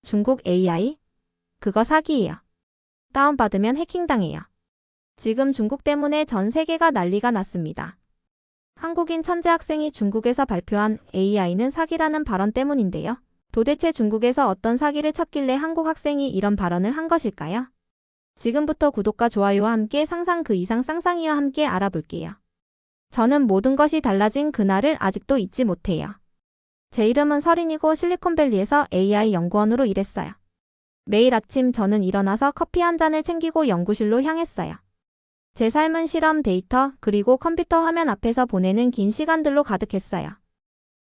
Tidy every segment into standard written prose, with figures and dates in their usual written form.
중국 AI? 그거 사기예요. 다운받으면 해킹당해요. 지금 중국 때문에 전 세계가 난리가 났습니다. 한국인 천재 학생이 중국에서 발표한 AI는 사기라는 발언 때문인데요. 도대체 중국에서 어떤 사기를 쳤길래 한국 학생이 이런 발언을 한 것일까요? 지금부터 구독과 좋아요와 함께 상상 그 이상 쌍쌍이와 함께 알아볼게요. 저는 모든 것이 달라진 그날을 아직도 잊지 못해요. 제 이름은 설인이고 실리콘밸리에서 AI 연구원으로 일했어요. 매일 아침 저는 일어나서 커피 한 잔을 챙기고 연구실로 향했어요. 제 삶은 실험 데이터 그리고 컴퓨터 화면 앞에서 보내는 긴 시간들로 가득했어요.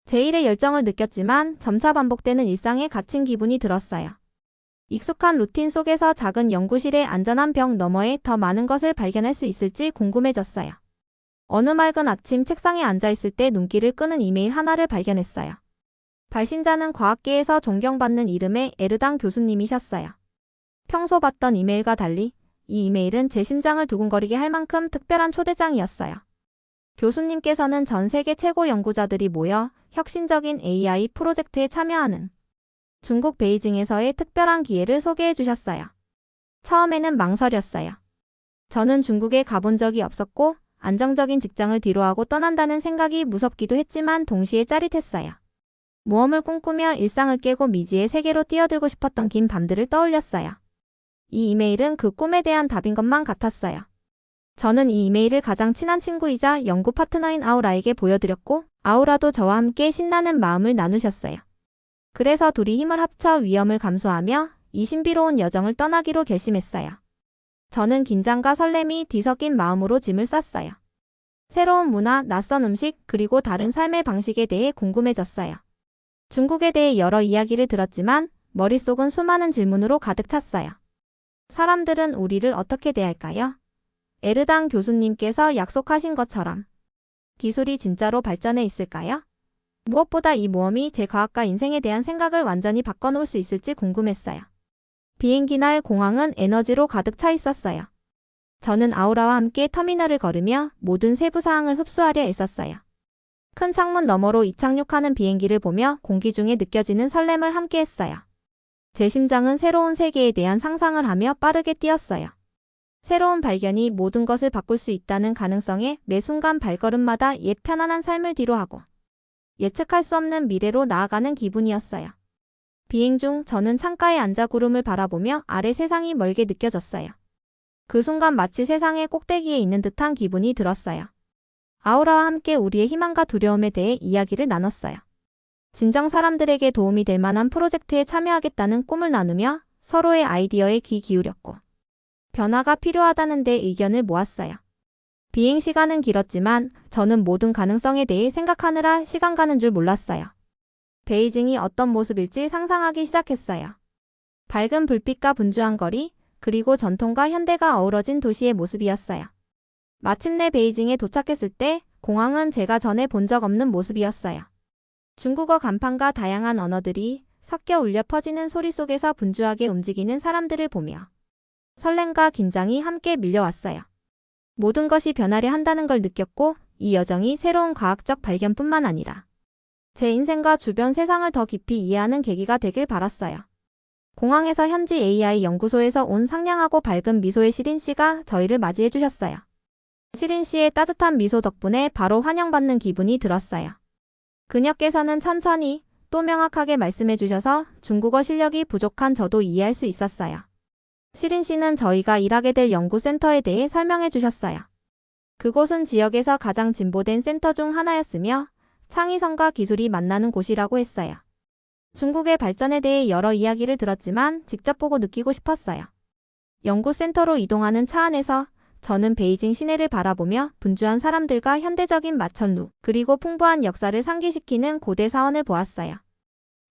제 일에 열정을 느꼈지만 점차 반복되는 일상에 갇힌 기분이 들었어요. 익숙한 루틴 속에서 작은 연구실의 안전한 벽 너머에 더 많은 것을 발견할 수 있을지 궁금해졌어요. 어느 맑은 아침 책상에 앉아있을 때 눈길을 끄는 이메일 하나를 발견했어요. 발신자는 과학계에서 존경받는 이름의 에르당 교수님이셨어요. 평소 받던 이메일과 달리 이 이메일은 제 심장을 두근거리게 할 만큼 특별한 초대장이었어요. 교수님께서는 전 세계 최고 연구자들이 모여 혁신적인 AI 프로젝트에 참여하는 중국 베이징에서의 특별한 기회를 소개해 주셨어요. 처음에는 망설였어요. 저는 중국에 가본 적이 없었고 안정적인 직장을 뒤로하고 떠난다는 생각이 무섭기도 했지만 동시에 짜릿했어요. 모험을 꿈꾸며 일상을 깨고 미지의 세계로 뛰어들고 싶었던 긴 밤들을 떠올렸어요. 이 이메일은 그 꿈에 대한 답인 것만 같았어요. 저는 이 이메일을 가장 친한 친구이자 연구 파트너인 아우라에게 보여드렸고 아우라도 저와 함께 신나는 마음을 나누셨어요. 그래서 둘이 힘을 합쳐 위험을 감수하며 이 신비로운 여정을 떠나기로 결심했어요. 저는 긴장과 설렘이 뒤섞인 마음으로 짐을 쌌어요. 새로운 문화, 낯선 음식, 그리고 다른 삶의 방식에 대해 궁금해졌어요. 중국에 대해 여러 이야기를 들었지만 머릿속은 수많은 질문으로 가득 찼어요. 사람들은 우리를 어떻게 대할까요? 에르당 교수님께서 약속하신 것처럼 기술이 진짜로 발전해 있을까요? 무엇보다 이 모험이 제 과학과 인생에 대한 생각을 완전히 바꿔놓을 수 있을지 궁금했어요. 비행기 날 공항은 에너지로 가득 차 있었어요. 저는 아우라와 함께 터미널을 걸으며 모든 세부 사항을 흡수하려 애썼어요. 큰 창문 너머로 이착륙하는 비행기를 보며 공기 중에 느껴지는 설렘을 함께 했어요. 제 심장은 새로운 세계에 대한 상상을 하며 빠르게 뛰었어요. 새로운 발견이 모든 것을 바꿀 수 있다는 가능성에 매 순간 발걸음마다 옛 편안한 삶을 뒤로하고 예측할 수 없는 미래로 나아가는 기분이었어요. 비행 중 저는 창가에 앉아 구름을 바라보며 아래 세상이 멀게 느껴졌어요. 그 순간 마치 세상의 꼭대기에 있는 듯한 기분이 들었어요. 아우라와 함께 우리의 희망과 두려움에 대해 이야기를 나눴어요. 진정 사람들에게 도움이 될 만한 프로젝트에 참여하겠다는 꿈을 나누며 서로의 아이디어에 귀 기울였고 변화가 필요하다는 데 의견을 모았어요. 비행 시간은 길었지만 저는 모든 가능성에 대해 생각하느라 시간 가는 줄 몰랐어요. 베이징이 어떤 모습일지 상상하기 시작했어요. 밝은 불빛과 분주한 거리, 그리고 전통과 현대가 어우러진 도시의 모습이었어요. 마침내 베이징에 도착했을 때 공항은 제가 전에 본 적 없는 모습이었어요. 중국어 간판과 다양한 언어들이 섞여 울려 퍼지는 소리 속에서 분주하게 움직이는 사람들을 보며 설렘과 긴장이 함께 밀려왔어요. 모든 것이 변하려 한다는 걸 느꼈고 이 여정이 새로운 과학적 발견뿐만 아니라 제 인생과 주변 세상을 더 깊이 이해하는 계기가 되길 바랐어요. 공항에서 현지 AI 연구소에서 온 상냥하고 밝은 미소의 시린 씨가 저희를 맞이해 주셨어요. 시린 씨의 따뜻한 미소 덕분에 바로 환영받는 기분이 들었어요. 그녀께서는 천천히 또 명확하게 말씀해 주셔서 중국어 실력이 부족한 저도 이해할 수 있었어요. 시린 씨는 저희가 일하게 될 연구센터에 대해 설명해 주셨어요. 그곳은 지역에서 가장 진보된 센터 중 하나였으며 창의성과 기술이 만나는 곳이라고 했어요. 중국의 발전에 대해 여러 이야기를 들었지만 직접 보고 느끼고 싶었어요. 연구센터로 이동하는 차 안에서 저는 베이징 시내를 바라보며 분주한 사람들과 현대적인 마천루, 그리고 풍부한 역사를 상기시키는 고대 사원을 보았어요.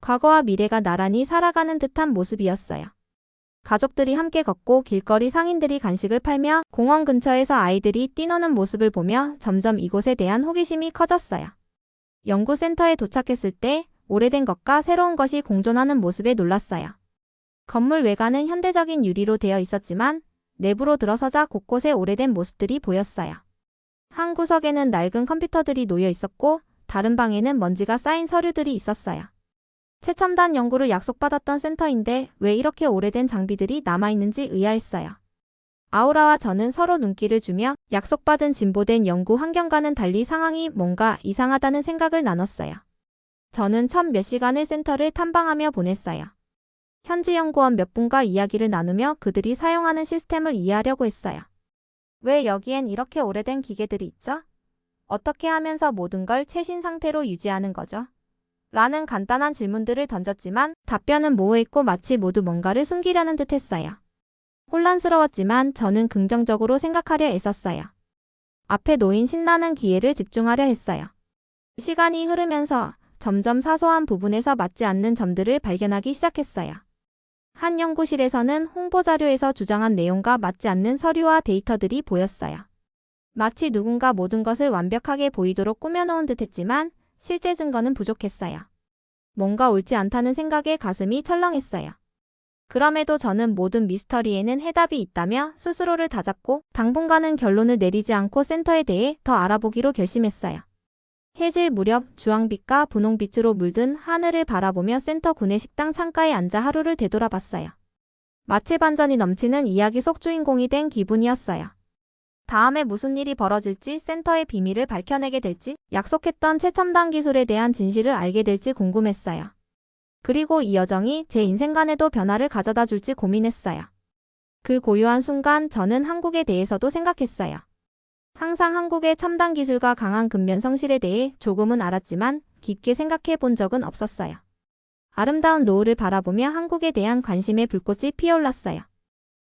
과거와 미래가 나란히 살아가는 듯한 모습이었어요. 가족들이 함께 걷고 길거리 상인들이 간식을 팔며 공원 근처에서 아이들이 뛰노는 모습을 보며 점점 이곳에 대한 호기심이 커졌어요. 연구센터에 도착했을 때 오래된 것과 새로운 것이 공존하는 모습에 놀랐어요. 건물 외관은 현대적인 유리로 되어 있었지만 내부로 들어서자 곳곳에 오래된 모습들이 보였어요. 한 구석에는 낡은 컴퓨터들이 놓여 있었고 다른 방에는 먼지가 쌓인 서류들이 있었어요. 최첨단 연구를 약속받았던 센터인데 왜 이렇게 오래된 장비들이 남아있는지 의아했어요. 아우라와 저는 서로 눈길을 주며 약속받은 진보된 연구 환경과는 달리 상황이 뭔가 이상하다는 생각을 나눴어요. 저는 첫 몇 시간을 센터를 탐방하며 보냈어요. 현지 연구원 몇 분과 이야기를 나누며 그들이 사용하는 시스템을 이해하려고 했어요. 왜 여기엔 이렇게 오래된 기계들이 있죠? 어떻게 하면서 모든 걸 최신 상태로 유지하는 거죠? 라는 간단한 질문들을 던졌지만 답변은 모호했고 마치 모두 뭔가를 숨기려는 듯 했어요. 혼란스러웠지만 저는 긍정적으로 생각하려 애썼어요. 앞에 놓인 신나는 기회를 집중하려 했어요. 시간이 흐르면서 점점 사소한 부분에서 맞지 않는 점들을 발견하기 시작했어요. 한 연구실에서는 홍보자료에서 주장한 내용과 맞지 않는 서류와 데이터들이 보였어요. 마치 누군가 모든 것을 완벽하게 보이도록 꾸며놓은 듯 했지만 실제 증거는 부족했어요. 뭔가 옳지 않다는 생각에 가슴이 철렁했어요. 그럼에도 저는 모든 미스터리에는 해답이 있다며 스스로를 다잡고 당분간은 결론을 내리지 않고 센터에 대해 더 알아보기로 결심했어요. 해질 무렵 주황빛과 분홍빛으로 물든 하늘을 바라보며 센터 구내식당 창가에 앉아 하루를 되돌아봤어요. 마치 반전이 넘치는 이야기 속 주인공이 된 기분이었어요. 다음에 무슨 일이 벌어질지, 센터의 비밀을 밝혀내게 될지, 약속했던 최첨단 기술에 대한 진실을 알게 될지 궁금했어요. 그리고 이 여정이 제 인생관에도 변화를 가져다 줄지 고민했어요. 그 고요한 순간 저는 한국에 대해서도 생각했어요. 항상 한국의 첨단 기술과 강한 근면 성실에 대해 조금은 알았지만 깊게 생각해 본 적은 없었어요. 아름다운 노을을 바라보며 한국에 대한 관심의 불꽃이 피어올랐어요.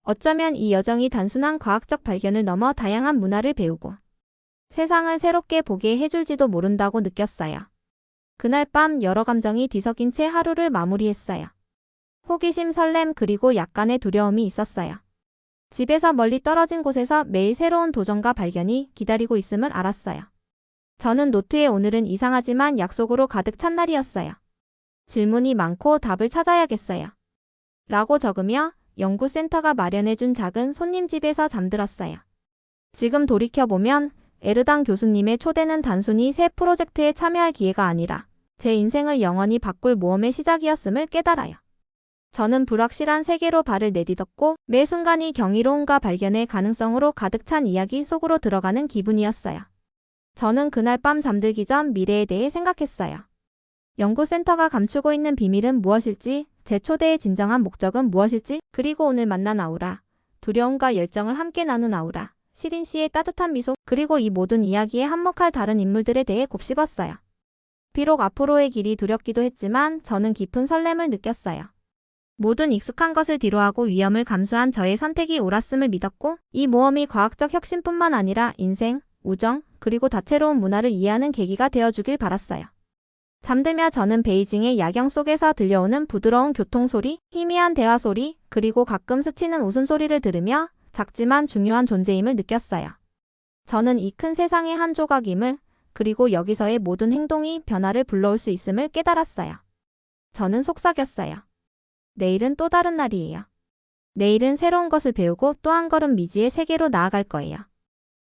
어쩌면 이 여정이 단순한 과학적 발견을 넘어 다양한 문화를 배우고 세상을 새롭게 보게 해줄지도 모른다고 느꼈어요. 그날 밤 여러 감정이 뒤섞인 채 하루를 마무리했어요. 호기심, 설렘, 그리고 약간의 두려움이 있었어요. 집에서 멀리 떨어진 곳에서 매일 새로운 도전과 발견이 기다리고 있음을 알았어요. 저는 노트에 오늘은 이상하지만 약속으로 가득 찬 날이었어요. 질문이 많고 답을 찾아야겠어요. 라고 적으며 연구센터가 마련해준 작은 손님집에서 잠들었어요. 지금 돌이켜보면 에르당 교수님의 초대는 단순히 새 프로젝트에 참여할 기회가 아니라 제 인생을 영원히 바꿀 모험의 시작이었음을 깨달아요. 저는 불확실한 세계로 발을 내딛었고 매 순간이 경이로움과 발견의 가능성으로 가득 찬 이야기 속으로 들어가는 기분이었어요. 저는 그날 밤 잠들기 전 미래에 대해 생각했어요. 연구센터가 감추고 있는 비밀은 무엇일지, 제 초대의 진정한 목적은 무엇일지, 그리고 오늘 만난 아우라, 두려움과 열정을 함께 나눈 아우라, 시린 씨의 따뜻한 미소, 그리고 이 모든 이야기에 한몫할 다른 인물들에 대해 곱씹었어요. 비록 앞으로의 길이 두렵기도 했지만 저는 깊은 설렘을 느꼈어요. 모든 익숙한 것을 뒤로하고 위험을 감수한 저의 선택이 옳았음을 믿었고 이 모험이 과학적 혁신뿐만 아니라 인생, 우정, 그리고 다채로운 문화를 이해하는 계기가 되어주길 바랐어요. 잠들며 저는 베이징의 야경 속에서 들려오는 부드러운 교통소리, 희미한 대화소리, 그리고 가끔 스치는 웃음소리를 들으며 작지만 중요한 존재임을 느꼈어요. 저는 이 큰 세상의 한 조각임을, 그리고 여기서의 모든 행동이 변화를 불러올 수 있음을 깨달았어요. 저는 속삭였어요. 내일은 또 다른 날이에요. 내일은 새로운 것을 배우고 또 한 걸음 미지의 세계로 나아갈 거예요.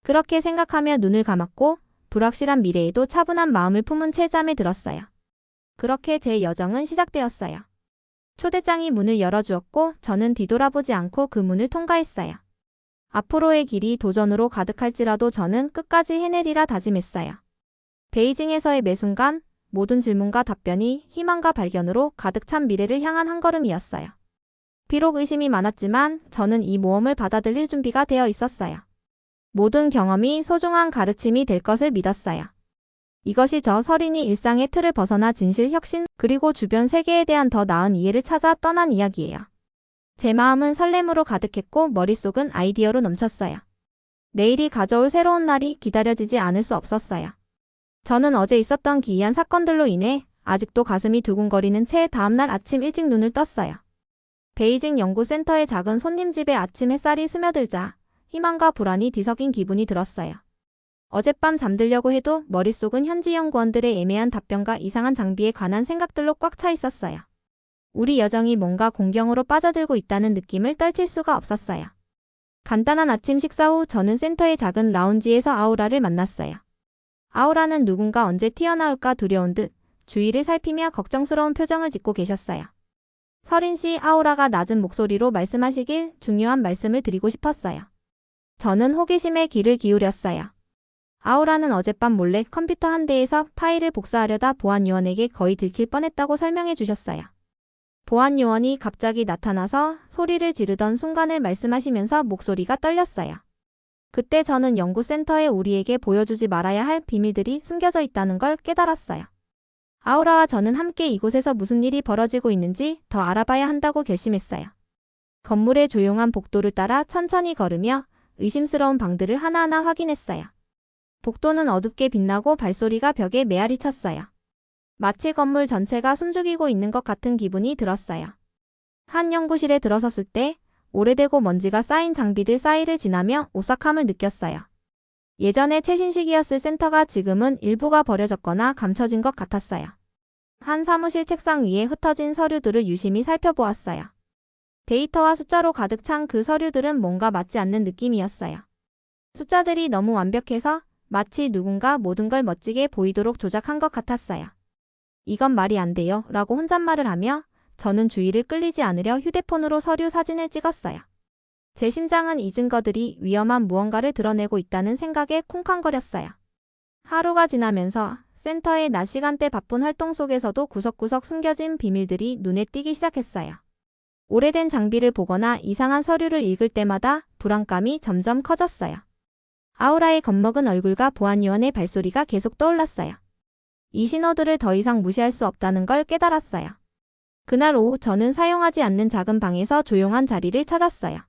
그렇게 생각하며 눈을 감았고 불확실한 미래에도 차분한 마음을 품은 채 잠에 들었어요. 그렇게 제 여정은 시작되었어요. 초대장이 문을 열어주었고 저는 뒤돌아보지 않고 그 문을 통과했어요. 앞으로의 길이 도전으로 가득할지라도 저는 끝까지 해내리라 다짐했어요. 베이징에서의 매 순간 모든 질문과 답변이 희망과 발견으로 가득 찬 미래를 향한 한 걸음이었어요. 비록 의심이 많았지만 저는 이 모험을 받아들일 준비가 되어 있었어요. 모든 경험이 소중한 가르침이 될 것을 믿었어요. 이것이 저 서린이 일상의 틀을 벗어나 진실, 혁신, 그리고 주변 세계에 대한 더 나은 이해를 찾아 떠난 이야기예요. 제 마음은 설렘으로 가득했고 머릿속은 아이디어로 넘쳤어요. 내일이 가져올 새로운 날이 기다려지지 않을 수 없었어요. 저는 어제 있었던 기이한 사건들로 인해 아직도 가슴이 두근거리는 채 다음날 아침 일찍 눈을 떴어요. 베이징 연구센터의 작은 손님집에 아침 햇살이 스며들자 희망과 불안이 뒤섞인 기분이 들었어요. 어젯밤 잠들려고 해도 머릿속은 현지 연구원들의 애매한 답변과 이상한 장비에 관한 생각들로 꽉 차 있었어요. 우리 여정이 뭔가 공경으로 빠져들고 있다는 느낌을 떨칠 수가 없었어요. 간단한 아침 식사 후 저는 센터의 작은 라운지에서 아우라를 만났어요. 아우라는 누군가 언제 튀어나올까 두려운 듯 주위를 살피며 걱정스러운 표정을 짓고 계셨어요. 서린 씨, 아우라가 낮은 목소리로 말씀하시길 중요한 말씀을 드리고 싶었어요. 저는 호기심에 귀를 기울였어요. 아우라는 어젯밤 몰래 컴퓨터 한 대에서 파일을 복사하려다 보안 요원에게 거의 들킬 뻔했다고 설명해 주셨어요. 보안 요원이 갑자기 나타나서 소리를 지르던 순간을 말씀하시면서 목소리가 떨렸어요. 그때 저는 연구센터에 우리에게 보여주지 말아야 할 비밀들이 숨겨져 있다는 걸 깨달았어요. 아우라와 저는 함께 이곳에서 무슨 일이 벌어지고 있는지 더 알아봐야 한다고 결심했어요. 건물의 조용한 복도를 따라 천천히 걸으며 의심스러운 방들을 하나하나 확인했어요. 복도는 어둡게 빛나고 발소리가 벽에 메아리 쳤어요. 마치 건물 전체가 숨죽이고 있는 것 같은 기분이 들었어요. 한 연구실에 들어섰을 때 오래되고 먼지가 쌓인 장비들 사이를 지나며 오싹함을 느꼈어요. 예전에 최신식이었을 센터가 지금은 일부가 버려졌거나 감춰진 것 같았어요. 한 사무실 책상 위에 흩어진 서류들을 유심히 살펴보았어요. 데이터와 숫자로 가득 찬 그 서류들은 뭔가 맞지 않는 느낌이었어요. 숫자들이 너무 완벽해서 마치 누군가 모든 걸 멋지게 보이도록 조작한 것 같았어요. 이건 말이 안 돼요 라고 혼잣말을 하며 저는 주의를 끌리지 않으려 휴대폰으로 서류 사진을 찍었어요. 제 심장은 이 증거들이 위험한 무언가를 드러내고 있다는 생각에 쿵쾅거렸어요. 하루가 지나면서 센터의 낮 시간대 바쁜 활동 속에서도 구석구석 숨겨진 비밀들이 눈에 띄기 시작했어요. 오래된 장비를 보거나 이상한 서류를 읽을 때마다 불안감이 점점 커졌어요. 아우라의 겁먹은 얼굴과 보안요원의 발소리가 계속 떠올랐어요. 이 신호들을 더 이상 무시할 수 없다는 걸 깨달았어요. 그날 오후 저는 사용하지 않는 작은 방에서 조용한 자리를 찾았어요.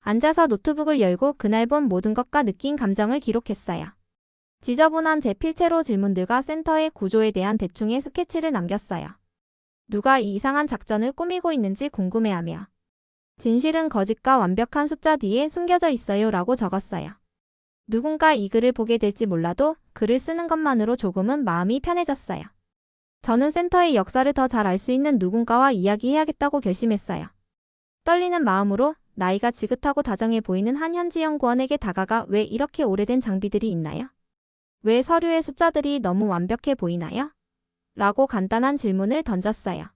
앉아서 노트북을 열고 그날 본 모든 것과 느낀 감정을 기록했어요. 지저분한 제 필체로 질문들과 센터의 구조에 대한 대충의 스케치를 남겼어요. 누가 이 이상한 작전을 꾸미고 있는지 궁금해하며 진실은 거짓과 완벽한 숫자 뒤에 숨겨져 있어요 라고 적었어요. 누군가 이 글을 보게 될지 몰라도 글을 쓰는 것만으로 조금은 마음이 편해졌어요. 저는 센터의 역사를 더 잘 알 수 있는 누군가와 이야기해야겠다고 결심했어요. 떨리는 마음으로 나이가 지긋하고 다정해 보이는 한 현지 연구원에게 다가가 왜 이렇게 오래된 장비들이 있나요? 왜 서류의 숫자들이 너무 완벽해 보이나요? 라고 간단한 질문을 던졌어요.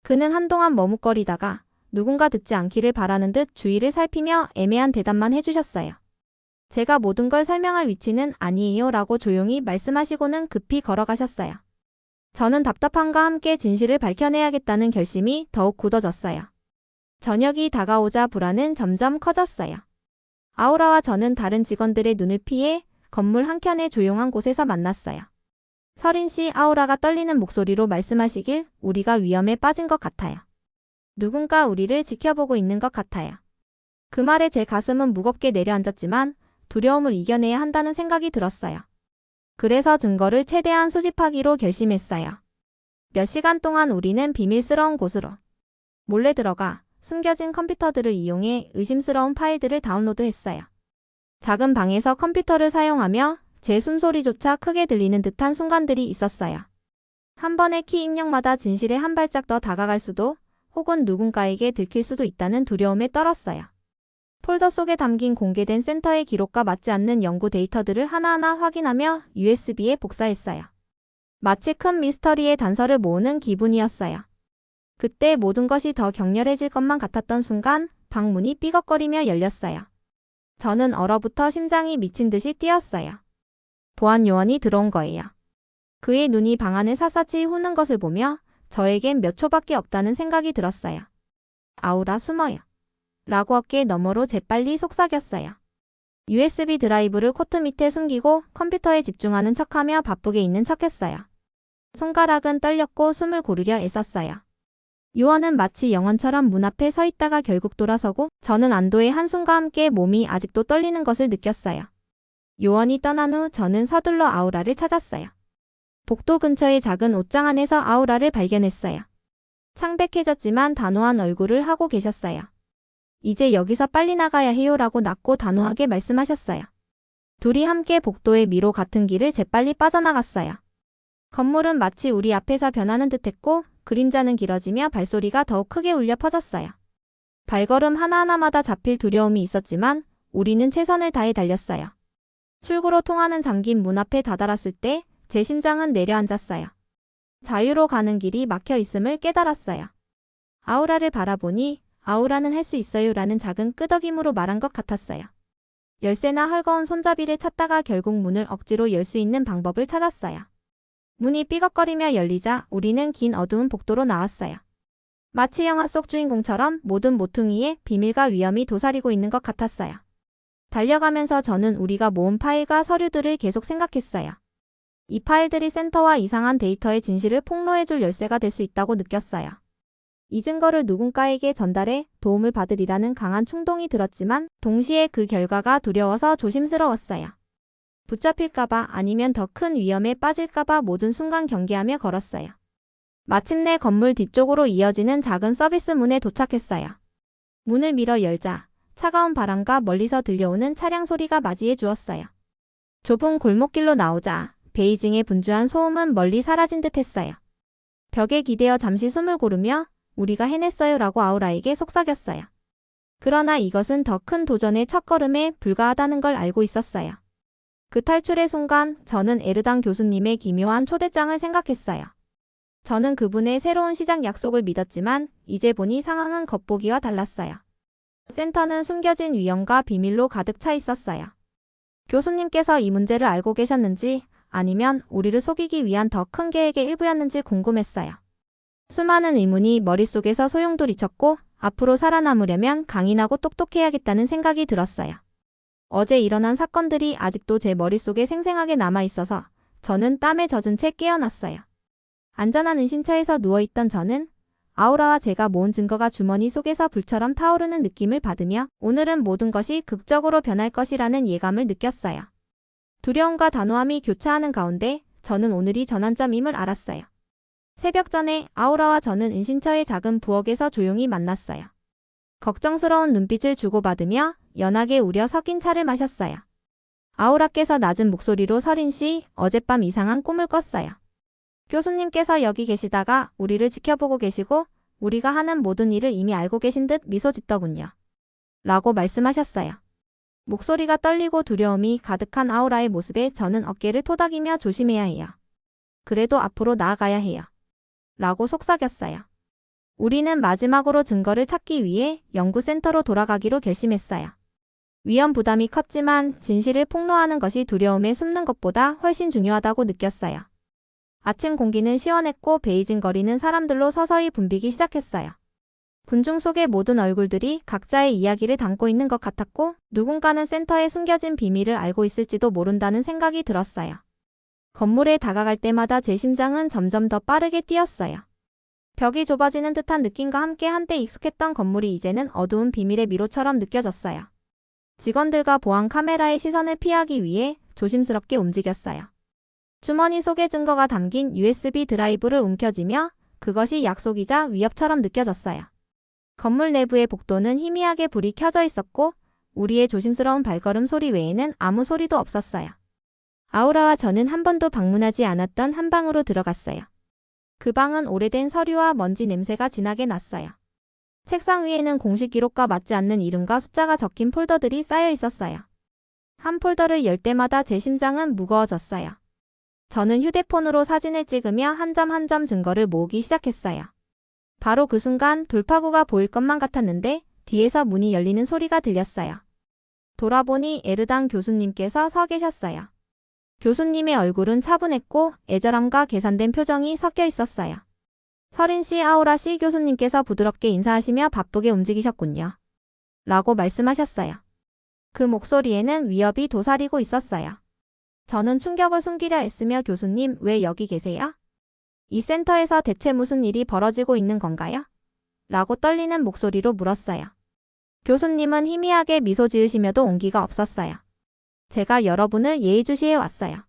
그는 한동안 머뭇거리다가 누군가 듣지 않기를 바라는 듯 주위를 살피며 애매한 대답만 해주셨어요. 제가 모든 걸 설명할 위치는 아니에요 라고 조용히 말씀하시고는 급히 걸어가셨어요. 저는 답답함과 함께 진실을 밝혀내야겠다는 결심이 더욱 굳어졌어요. 저녁이 다가오자 불안은 점점 커졌어요. 아우라와 저는 다른 직원들의 눈을 피해 건물 한켠의 조용한 곳에서 만났어요. 서린 씨, 아우라가 떨리는 목소리로 말씀하시길 우리가 위험에 빠진 것 같아요. 누군가 우리를 지켜보고 있는 것 같아요. 그 말에 제 가슴은 무겁게 내려앉았지만 두려움을 이겨내야 한다는 생각이 들었어요. 그래서 증거를 최대한 수집하기로 결심했어요. 몇 시간 동안 우리는 비밀스러운 곳으로 몰래 들어가 숨겨진 컴퓨터들을 이용해 의심스러운 파일들을 다운로드했어요. 작은 방에서 컴퓨터를 사용하며 제 숨소리조차 크게 들리는 듯한 순간들이 있었어요. 한 번의 키 입력마다 진실에 한 발짝 더 다가갈 수도 혹은 누군가에게 들킬 수도 있다는 두려움에 떨었어요. 폴더 속에 담긴 공개된 센터의 기록과 맞지 않는 연구 데이터들을 하나하나 확인하며 USB에 복사했어요. 마치 큰 미스터리의 단서를 모으는 기분이었어요. 그때 모든 것이 더 격렬해질 것만 같았던 순간 방문이 삐걱거리며 열렸어요. 저는 얼어붙어 심장이 미친 듯이 뛰었어요. 보안 요원이 들어온 거예요. 그의 눈이 방 안을 샅샅이 후는 것을 보며 저에겐 몇 초밖에 없다는 생각이 들었어요. 아우라 숨어요. 라고 어깨 너머로 재빨리 속삭였어요. USB 드라이브를 코트 밑에 숨기고 컴퓨터에 집중하는 척하며 바쁘게 있는 척했어요. 손가락은 떨렸고 숨을 고르려 애썼어요. 요원은 마치 영원처럼 문 앞에 서 있다가 결국 돌아서고 저는 안도의 한숨과 함께 몸이 아직도 떨리는 것을 느꼈어요. 요원이 떠난 후 저는 서둘러 아우라를 찾았어요. 복도 근처의 작은 옷장 안에서 아우라를 발견했어요. 창백해졌지만 단호한 얼굴을 하고 계셨어요. 이제 여기서 빨리 나가야 해요 라고 낮고 단호하게 말씀하셨어요. 둘이 함께 복도의 미로 같은 길을 재빨리 빠져나갔어요. 건물은 마치 우리 앞에서 변하는 듯했고 그림자는 길어지며 발소리가 더욱 크게 울려 퍼졌어요. 발걸음 하나하나마다 잡힐 두려움이 있었지만 우리는 최선을 다해 달렸어요. 출구로 통하는 잠긴 문 앞에 다다랐을 때 제 심장은 내려앉았어요. 자유로 가는 길이 막혀 있음을 깨달았어요. 아우라를 바라보니 아우라는 할 수 있어요 라는 작은 끄덕임으로 말한 것 같았어요. 열쇠나 헐거운 손잡이를 찾다가 결국 문을 억지로 열 수 있는 방법을 찾았어요. 문이 삐걱거리며 열리자 우리는 긴 어두운 복도로 나왔어요. 마치 영화 속 주인공처럼 모든 모퉁이에 비밀과 위험이 도사리고 있는 것 같았어요. 달려가면서 저는 우리가 모은 파일과 서류들을 계속 생각했어요. 이 파일들이 센터와 이상한 데이터의 진실을 폭로해줄 열쇠가 될 수 있다고 느꼈어요. 이 증거를 누군가에게 전달해 도움을 받으리라는 강한 충동이 들었지만 동시에 그 결과가 두려워서 조심스러웠어요. 붙잡힐까봐 아니면 더 큰 위험에 빠질까봐 모든 순간 경계하며 걸었어요. 마침내 건물 뒤쪽으로 이어지는 작은 서비스 문에 도착했어요. 문을 밀어 열자 차가운 바람과 멀리서 들려오는 차량 소리가 맞이해 주었어요. 좁은 골목길로 나오자 베이징의 분주한 소음은 멀리 사라진 듯 했어요. 벽에 기대어 잠시 숨을 고르며 우리가 해냈어요 라고 아우라에게 속삭였어요. 그러나 이것은 더 큰 도전의 첫걸음에 불과하다는 걸 알고 있었어요. 그 탈출의 순간 저는 에르당 교수님의 기묘한 초대장을 생각했어요. 저는 그분의 새로운 시작 약속을 믿었지만 이제 보니 상황은 겉보기와 달랐어요. 센터는 숨겨진 위험과 비밀로 가득 차 있었어요. 교수님께서 이 문제를 알고 계셨는지 아니면 우리를 속이기 위한 더 큰 계획의 일부였는지 궁금했어요. 수많은 의문이 머릿속에서 소용돌이쳤고 앞으로 살아남으려면 강인하고 똑똑해야겠다는 생각이 들었어요. 어제 일어난 사건들이 아직도 제 머릿속에 생생하게 남아있어서 저는 땀에 젖은 채 깨어났어요. 안전한 은신처에서 누워있던 저는 아우라와 제가 모은 증거가 주머니 속에서 불처럼 타오르는 느낌을 받으며 오늘은 모든 것이 극적으로 변할 것이라는 예감을 느꼈어요. 두려움과 단호함이 교차하는 가운데 저는 오늘이 전환점임을 알았어요. 새벽 전에 아우라와 저는 은신처의 작은 부엌에서 조용히 만났어요. 걱정스러운 눈빛을 주고받으며 연하게 우려 섞인 차를 마셨어요. 아우라께서 낮은 목소리로 서린 씨, 어젯밤 이상한 꿈을 꿨어요. 교수님께서 여기 계시다가 우리를 지켜보고 계시고 우리가 하는 모든 일을 이미 알고 계신 듯 미소 짓더군요. 라고 말씀하셨어요. 목소리가 떨리고 두려움이 가득한 아우라의 모습에 저는 어깨를 토닥이며 조심해야 해요. 그래도 앞으로 나아가야 해요. 라고 속삭였어요. 우리는 마지막으로 증거를 찾기 위해 연구센터로 돌아가기로 결심했어요. 위험 부담이 컸지만 진실을 폭로하는 것이 두려움에 숨는 것보다 훨씬 중요하다고 느꼈어요. 아침 공기는 시원했고 베이징 거리는 사람들로 서서히 붐비기 시작했어요. 군중 속의 모든 얼굴들이 각자의 이야기를 담고 있는 것 같았고 누군가는 센터에 숨겨진 비밀을 알고 있을지도 모른다는 생각이 들었어요. 건물에 다가갈 때마다 제 심장은 점점 더 빠르게 뛰었어요. 벽이 좁아지는 듯한 느낌과 함께 한때 익숙했던 건물이 이제는 어두운 비밀의 미로처럼 느껴졌어요. 직원들과 보안 카메라의 시선을 피하기 위해 조심스럽게 움직였어요. 주머니 속에 증거가 담긴 USB 드라이브를 움켜쥐며 그것이 약속이자 위협처럼 느껴졌어요. 건물 내부의 복도는 희미하게 불이 켜져 있었고 우리의 조심스러운 발걸음 소리 외에는 아무 소리도 없었어요. 아우라와 저는 한 번도 방문하지 않았던 한 방으로 들어갔어요. 그 방은 오래된 서류와 먼지 냄새가 진하게 났어요. 책상 위에는 공식 기록과 맞지 않는 이름과 숫자가 적힌 폴더들이 쌓여 있었어요. 한 폴더를 열 때마다 제 심장은 무거워졌어요. 저는 휴대폰으로 사진을 찍으며 한 점 한 점 증거를 모으기 시작했어요. 바로 그 순간 돌파구가 보일 것만 같았는데 뒤에서 문이 열리는 소리가 들렸어요. 돌아보니 에르당 교수님께서 서 계셨어요. 교수님의 얼굴은 차분했고 애절함과 계산된 표정이 섞여 있었어요. 서린 씨, 아우라 씨, 교수님께서 부드럽게 인사하시며 바쁘게 움직이셨군요. 라고 말씀하셨어요. 그 목소리에는 위협이 도사리고 있었어요. 저는 충격을 숨기려 애쓰며 교수님, 왜 여기 계세요? 이 센터에서 대체 무슨 일이 벌어지고 있는 건가요? 라고 떨리는 목소리로 물었어요. 교수님은 희미하게 미소 지으시며도 온기가 없었어요. 제가 여러분을 예의주시해 왔어요.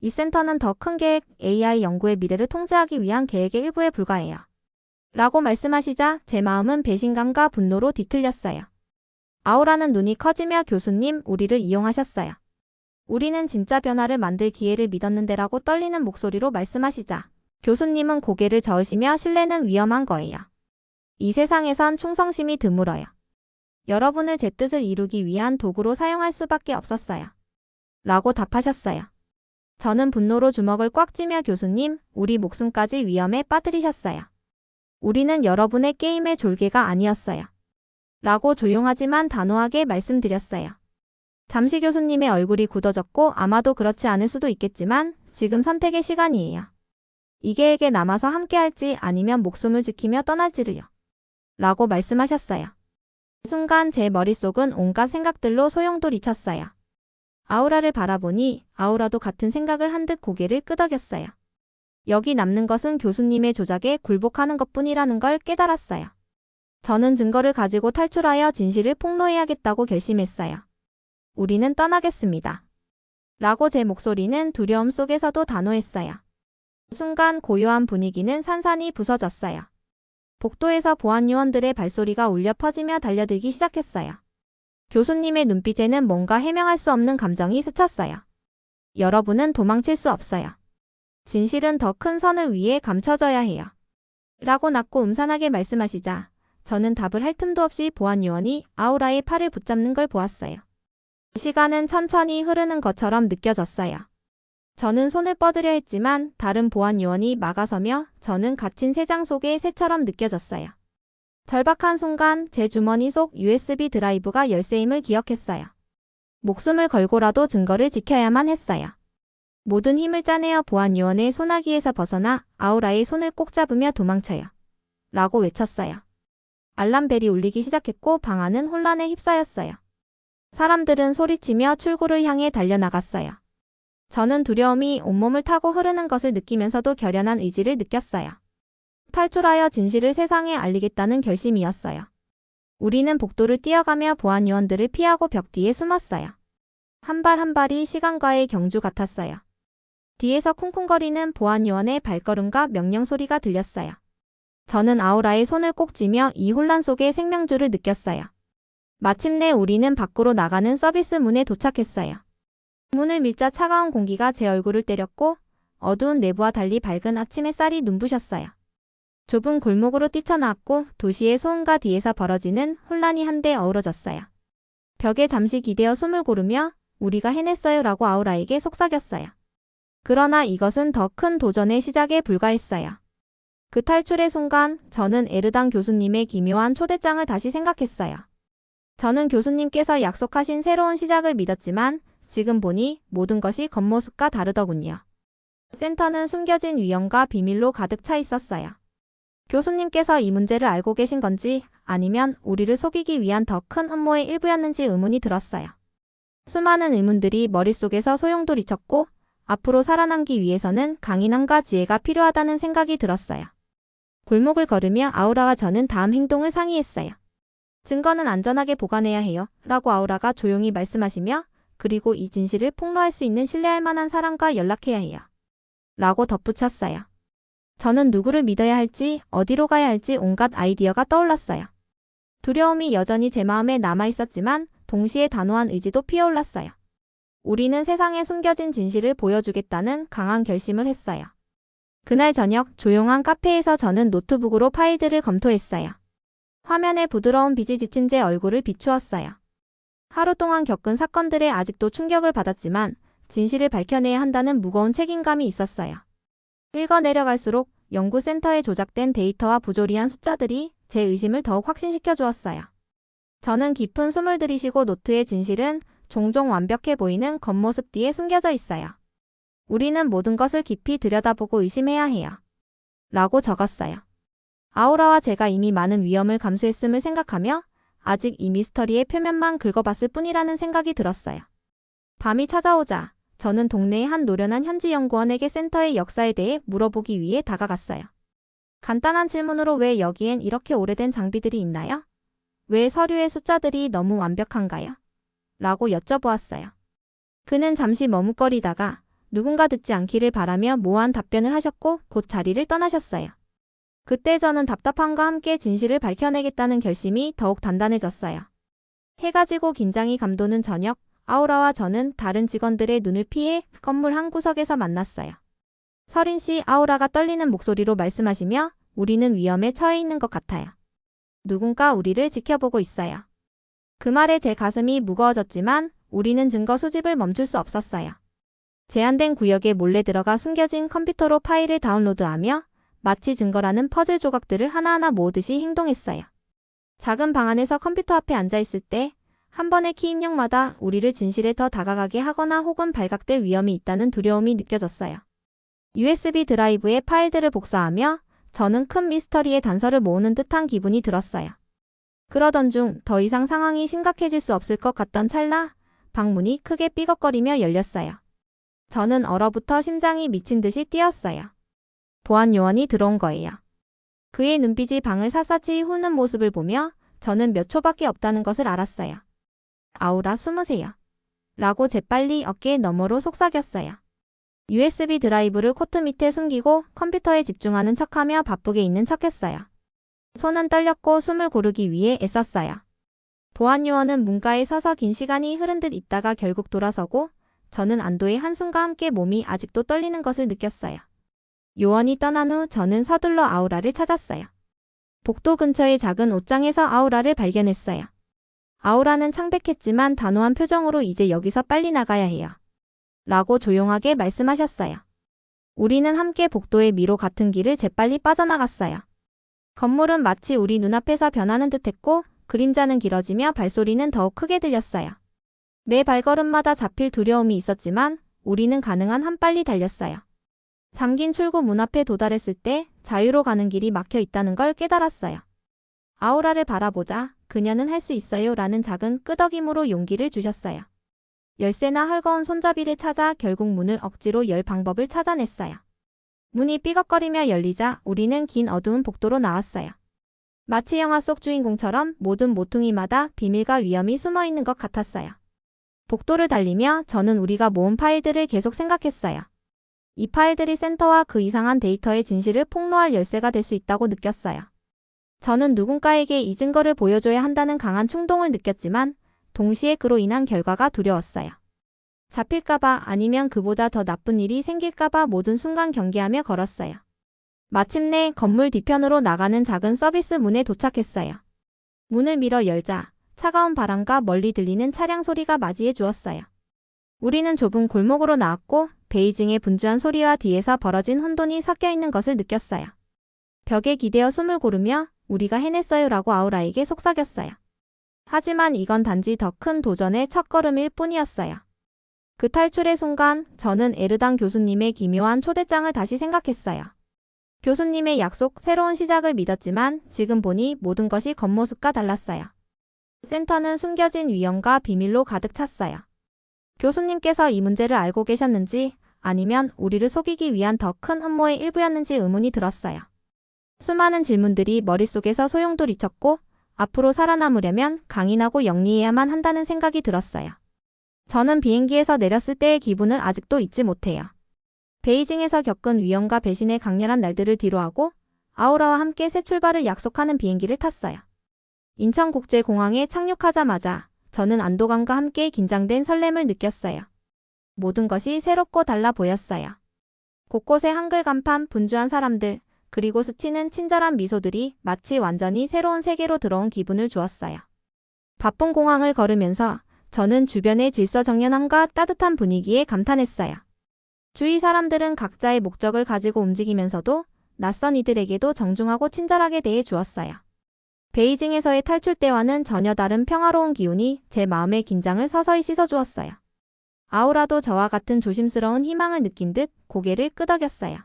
이 센터는 더 큰 계획, AI 연구의 미래를 통제하기 위한 계획의 일부에 불과해요. 라고 말씀하시자 제 마음은 배신감과 분노로 뒤틀렸어요. 아우라는 눈이 커지며 교수님, 우리를 이용하셨어요. 우리는 진짜 변화를 만들 기회를 믿었는데라고 떨리는 목소리로 말씀하시자 교수님은 고개를 저으시며 신뢰는 위험한 거예요. 이 세상에선 충성심이 드물어요. 여러분을 제 뜻을 이루기 위한 도구로 사용할 수밖에 없었어요. 라고 답하셨어요. 저는 분노로 주먹을 꽉 쥐며 교수님, 우리 목숨까지 위험에 빠뜨리셨어요. 우리는 여러분의 게임의 졸개가 아니었어요. 라고 조용하지만 단호하게 말씀드렸어요. 잠시 교수님의 얼굴이 굳어졌고 아마도 그렇지 않을 수도 있겠지만 지금 선택의 시간이에요. 이계에게 남아서 함께할지 아니면 목숨을 지키며 떠날지를요. 라고 말씀하셨어요. 순간 제 머릿속은 온갖 생각들로 소용돌이쳤어요. 아우라를 바라보니 아우라도 같은 생각을 한 듯 고개를 끄덕였어요. 여기 남는 것은 교수님의 조작에 굴복하는 것뿐이라는 걸 깨달았어요. 저는 증거를 가지고 탈출하여 진실을 폭로해야겠다고 결심했어요. 우리는 떠나겠습니다. 라고 제 목소리는 두려움 속에서도 단호했어요. 순간 고요한 분위기는 산산이 부서졌어요. 복도에서 보안요원들의 발소리가 울려 퍼지며 달려들기 시작했어요. 교수님의 눈빛에는 뭔가 해명할 수 없는 감정이 스쳤어요. 여러분은 도망칠 수 없어요. 진실은 더 큰 선을 위해 감춰져야 해요. 라고 낮고 음산하게 말씀하시자 저는 답을 할 틈도 없이 보안요원이 아우라의 팔을 붙잡는 걸 보았어요. 시간은 천천히 흐르는 것처럼 느껴졌어요. 저는 손을 뻗으려 했지만 다른 보안요원이 막아서며 저는 갇힌 새장 속의 새처럼 느껴졌어요. 절박한 순간 제 주머니 속 USB 드라이브가 열쇠임을 기억했어요. 목숨을 걸고라도 증거를 지켜야만 했어요. 모든 힘을 짜내어 보안요원의 소나기에서 벗어나 아우라의 손을 꼭 잡으며 도망쳐요. 라고 외쳤어요. 알람벨이 울리기 시작했고 방 안은 혼란에 휩싸였어요. 사람들은 소리치며 출구를 향해 달려나갔어요. 저는 두려움이 온몸을 타고 흐르는 것을 느끼면서도 결연한 의지를 느꼈어요. 탈출하여 진실을 세상에 알리겠다는 결심이었어요. 우리는 복도를 뛰어가며 보안요원들을 피하고 벽 뒤에 숨었어요. 한 발 한 발이 시간과의 경주 같았어요. 뒤에서 쿵쿵거리는 보안요원의 발걸음과 명령 소리가 들렸어요. 저는 아우라의 손을 꼭 쥐며 이 혼란 속의 생명줄을 느꼈어요. 마침내 우리는 밖으로 나가는 서비스 문에 도착했어요. 문을 밀자 차가운 공기가 제 얼굴을 때렸고 어두운 내부와 달리 밝은 아침 햇살이 눈부셨어요. 좁은 골목으로 뛰쳐나왔고 도시의 소음과 뒤에서 벌어지는 혼란이 한데 어우러졌어요. 벽에 잠시 기대어 숨을 고르며 우리가 해냈어요 라고 아우라에게 속삭였어요. 그러나 이것은 더 큰 도전의 시작에 불과했어요. 그 탈출의 순간 저는 에르당 교수님의 기묘한 초대장을 다시 생각했어요. 저는 교수님께서 약속하신 새로운 시작을 믿었지만 지금 보니 모든 것이 겉모습과 다르더군요. 센터는 숨겨진 위험과 비밀로 가득 차 있었어요. 교수님께서 이 문제를 알고 계신 건지 아니면 우리를 속이기 위한 더 큰 음모의 일부였는지 의문이 들었어요. 수많은 의문들이 머릿속에서 소용돌이쳤고 앞으로 살아남기 위해서는 강인함과 지혜가 필요하다는 생각이 들었어요. 골목을 걸으며 아우라와 저는 다음 행동을 상의했어요. 증거는 안전하게 보관해야 해요. 라고 아우라가 조용히 말씀하시며 그리고 이 진실을 폭로할 수 있는 신뢰할 만한 사람과 연락해야 해요. 라고 덧붙였어요. 저는 누구를 믿어야 할지 어디로 가야 할지 온갖 아이디어가 떠올랐어요. 두려움이 여전히 제 마음에 남아있었지만 동시에 단호한 의지도 피어올랐어요. 우리는 세상에 숨겨진 진실을 보여주겠다는 강한 결심을 했어요. 그날 저녁 조용한 카페에서 저는 노트북으로 파일들을 검토했어요. 화면에 부드러운 빛이 지친 제 얼굴을 비추었어요. 하루 동안 겪은 사건들에 아직도 충격을 받았지만 진실을 밝혀내야 한다는 무거운 책임감이 있었어요. 읽어 내려갈수록 연구센터에 조작된 데이터와 부조리한 숫자들이 제 의심을 더욱 확신시켜 주었어요. 저는 깊은 숨을 들이쉬고 노트의 진실은 종종 완벽해 보이는 겉모습 뒤에 숨겨져 있어요. 우리는 모든 것을 깊이 들여다보고 의심해야 해요. 라고 적었어요. 아우라와 제가 이미 많은 위험을 감수했음을 생각하며 아직 이 미스터리의 표면만 긁어봤을 뿐이라는 생각이 들었어요. 밤이 찾아오자 저는 동네의 한 노련한 현지 연구원에게 센터의 역사에 대해 물어보기 위해 다가갔어요. 간단한 질문으로 왜 여기엔 이렇게 오래된 장비들이 있나요? 왜 서류의 숫자들이 너무 완벽한가요? 라고 여쭤보았어요. 그는 잠시 머뭇거리다가 누군가 듣지 않기를 바라며 모호한 답변을 하셨고 곧 자리를 떠나셨어요. 그때 저는 답답함과 함께 진실을 밝혀내겠다는 결심이 더욱 단단해졌어요. 해가 지고 긴장이 감도는 저녁, 아우라와 저는 다른 직원들의 눈을 피해 건물 한 구석에서 만났어요. 서린 씨, 아우라가 떨리는 목소리로 말씀하시며 우리는 위험에 처해 있는 것 같아요. 누군가 우리를 지켜보고 있어요. 그 말에 제 가슴이 무거워졌지만 우리는 증거 수집을 멈출 수 없었어요. 제한된 구역에 몰래 들어가 숨겨진 컴퓨터로 파일을 다운로드하며 마치 증거라는 퍼즐 조각들을 하나하나 모으듯이 행동했어요. 작은 방 안에서 컴퓨터 앞에 앉아있을 때 한 번의 키 입력마다 우리를 진실에 더 다가가게 하거나 혹은 발각될 위험이 있다는 두려움이 느껴졌어요. USB 드라이브에 파일들을 복사하며 저는 큰 미스터리의 단서를 모으는 듯한 기분이 들었어요. 그러던 중 더 이상 상황이 심각해질 수 없을 것 같던 찰나 방문이 크게 삐걱거리며 열렸어요. 저는 얼어붙어 심장이 미친 듯이 뛰었어요. 보안 요원이 들어온 거예요. 그의 눈빛이 방을 샅샅이 훑는 모습을 보며 저는 몇 초밖에 없다는 것을 알았어요. 아우라 숨으세요. 라고 재빨리 어깨 너머로 속삭였어요. USB 드라이브를 코트 밑에 숨기고 컴퓨터에 집중하는 척하며 바쁘게 있는 척했어요. 손은 떨렸고 숨을 고르기 위해 애썼어요. 보안 요원은 문가에 서서 긴 시간이 흐른 듯 있다가 결국 돌아서고 저는 안도의 한숨과 함께 몸이 아직도 떨리는 것을 느꼈어요. 요원이 떠난 후 저는 서둘러 아우라를 찾았어요. 복도 근처의 작은 옷장에서 아우라를 발견했어요. 아우라는 창백했지만 단호한 표정으로 이제 여기서 빨리 나가야 해요. 라고 조용하게 말씀하셨어요. 우리는 함께 복도의 미로 같은 길을 재빨리 빠져나갔어요. 건물은 마치 우리 눈앞에서 변하는 듯했고 그림자는 길어지며 발소리는 더욱 크게 들렸어요. 매 발걸음마다 잡힐 두려움이 있었지만 우리는 가능한 한 빨리 달렸어요. 잠긴 출구 문 앞에 도달했을 때 자유로 가는 길이 막혀 있다는 걸 깨달았어요. 아우라를 바라보자 그녀는 할 수 있어요 라는 작은 끄덕임으로 용기를 주셨어요. 열쇠나 헐거운 손잡이를 찾아 결국 문을 억지로 열 방법을 찾아냈어요. 문이 삐걱거리며 열리자 우리는 긴 어두운 복도로 나왔어요. 마치 영화 속 주인공처럼 모든 모퉁이마다 비밀과 위험이 숨어있는 것 같았어요. 복도를 달리며 저는 우리가 모은 파일들을 계속 생각했어요. 이 파일들이 센터와 그 이상한 데이터의 진실을 폭로할 열쇠가 될 수 있다고 느꼈어요. 저는 누군가에게 이 증거를 보여줘야 한다는 강한 충동을 느꼈지만 동시에 그로 인한 결과가 두려웠어요. 잡힐까봐 아니면 그보다 더 나쁜 일이 생길까봐 모든 순간 경계하며 걸었어요. 마침내 건물 뒤편으로 나가는 작은 서비스 문에 도착했어요. 문을 밀어 열자 차가운 바람과 멀리 들리는 차량 소리가 맞이해 주었어요. 우리는 좁은 골목으로 나왔고 베이징의 분주한 소리와 뒤에서 벌어진 혼돈이 섞여 있는 것을 느꼈어요. 벽에 기대어 숨을 고르며 우리가 해냈어요 라고 아우라에게 속삭였어요. 하지만 이건 단지 더 큰 도전의 첫걸음일 뿐이었어요. 그 탈출의 순간 저는 에르당 교수님의 기묘한 초대장을 다시 생각했어요. 교수님의 약속, 새로운 시작을 믿었지만 지금 보니 모든 것이 겉모습과 달랐어요. 센터는 숨겨진 위험과 비밀로 가득 찼어요. 교수님께서 이 문제를 알고 계셨는지 아니면 우리를 속이기 위한 더 큰 음모의 일부였는지 의문이 들었어요. 수많은 질문들이 머릿속에서 소용돌이쳤고 앞으로 살아남으려면 강인하고 영리해야만 한다는 생각이 들었어요. 저는 비행기에서 내렸을 때의 기분을 아직도 잊지 못해요. 베이징에서 겪은 위험과 배신의 강렬한 날들을 뒤로하고 아우라와 함께 새 출발을 약속하는 비행기를 탔어요. 인천국제공항에 착륙하자마자 저는 안도감과 함께 긴장된 설렘을 느꼈어요. 모든 것이 새롭고 달라 보였어요. 곳곳에 한글 간판, 분주한 사람들, 그리고 스치는 친절한 미소들이 마치 완전히 새로운 세계로 들어온 기분을 주었어요. 바쁜 공항을 걸으면서 저는 주변의 질서정연함과 따뜻한 분위기에 감탄했어요. 주위 사람들은 각자의 목적을 가지고 움직이면서도 낯선 이들에게도 정중하고 친절하게 대해 주었어요. 베이징에서의 탈출 때와는 전혀 다른 평화로운 기운이 제 마음의 긴장을 서서히 씻어주었어요. 아우라도 저와 같은 조심스러운 희망을 느낀 듯 고개를 끄덕였어요.